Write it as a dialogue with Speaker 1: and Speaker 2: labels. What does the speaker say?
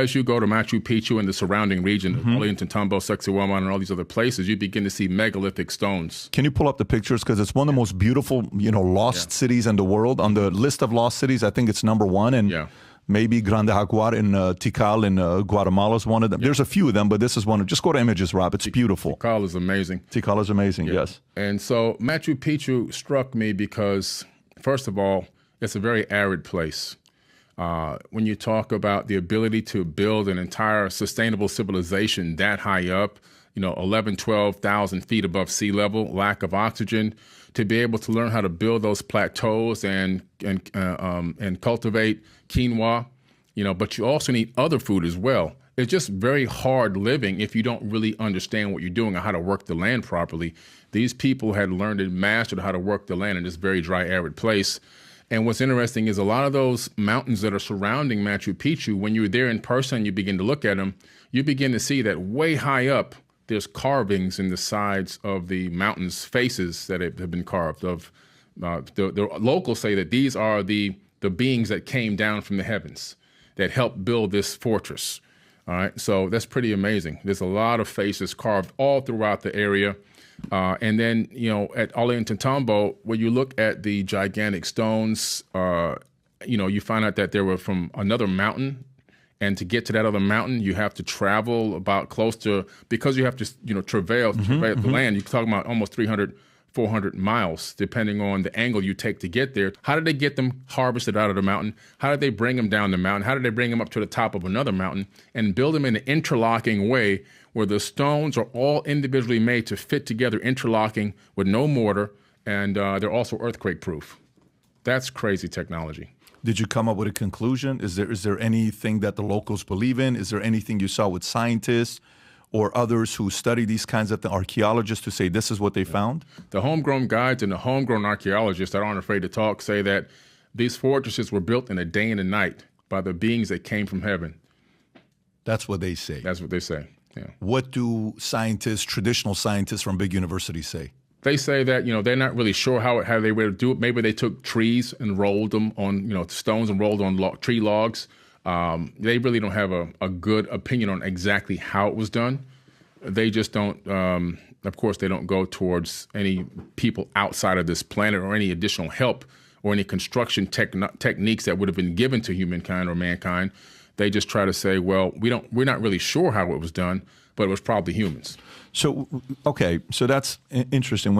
Speaker 1: As you go to Machu Picchu and the surrounding region, Ollantaytambo, Sacsayhuaman, and all these other places, you begin to see megalithic stones.
Speaker 2: Can you pull up the pictures? Because it's one of the most beautiful, lost cities in the world. On the list of lost cities, I think it's number one. And maybe Grande Jaguar in Tikal in Guatemala is one of them. There's a few of them, but this is one. Just go to images, Rob. It's beautiful.
Speaker 1: Tikal is amazing.
Speaker 2: Tikal is amazing, yes.
Speaker 1: And so Machu Picchu struck me because, first of all, it's a very arid place. When you talk about the ability to build an entire sustainable civilization that high up, 11, 12,000 feet above sea level, lack of oxygen, to be able to learn how to build those plateaus and cultivate quinoa, but you also need other food as well. It's just very hard living if you don't really understand what you're doing or how to work the land properly. These people had learned and mastered how to work the land in this very dry, arid place. And what's interesting is a lot of those mountains that are surrounding Machu Picchu, when you're there in person, you begin to look at them, you begin to see that way high up, there's carvings in the sides of the mountains' faces that have been carved. The locals say that these are the beings that came down from the heavens that helped build this fortress. All right, so that's pretty amazing. There's a lot of faces carved all throughout the area. And then, at Ollantaytambo, when you look at the gigantic stones, you find out that they were from another mountain. And to get to that other mountain, you have to travel about close to, because you have to, travail the land. You're talking about almost 300, 400 miles, depending on the angle you take to get there. How did they get them harvested out of the mountain? How did they bring them down the mountain? How did they bring them up to the top of another mountain and build them in an interlocking way where the stones are all individually made to fit together, interlocking with no mortar, and they're also earthquake-proof. That's crazy technology.
Speaker 2: Did you come up with a conclusion? Is there anything that the locals believe in? Is there anything you saw with scientists or others who study these kinds of archaeologists to say this is what they found?
Speaker 1: The homegrown guides and the homegrown archaeologists that aren't afraid to talk say that these fortresses were built in a day and a night by the beings that came from heaven.
Speaker 2: That's what they say.
Speaker 1: That's what they say, yeah.
Speaker 2: What do traditional scientists from big universities say?
Speaker 1: They say that, they're not really sure how they would do it. Maybe they took trees and rolled them on, stones and rolled on tree logs. They really don't have a good opinion on exactly how it was done. They just don't, of course, they don't go towards any people outside of this planet or any additional help or any construction techniques that would have been given to humankind or mankind. They just try to say, well, we're not really sure how it was done, but it was probably humans.
Speaker 2: So, okay, so that's interesting. When it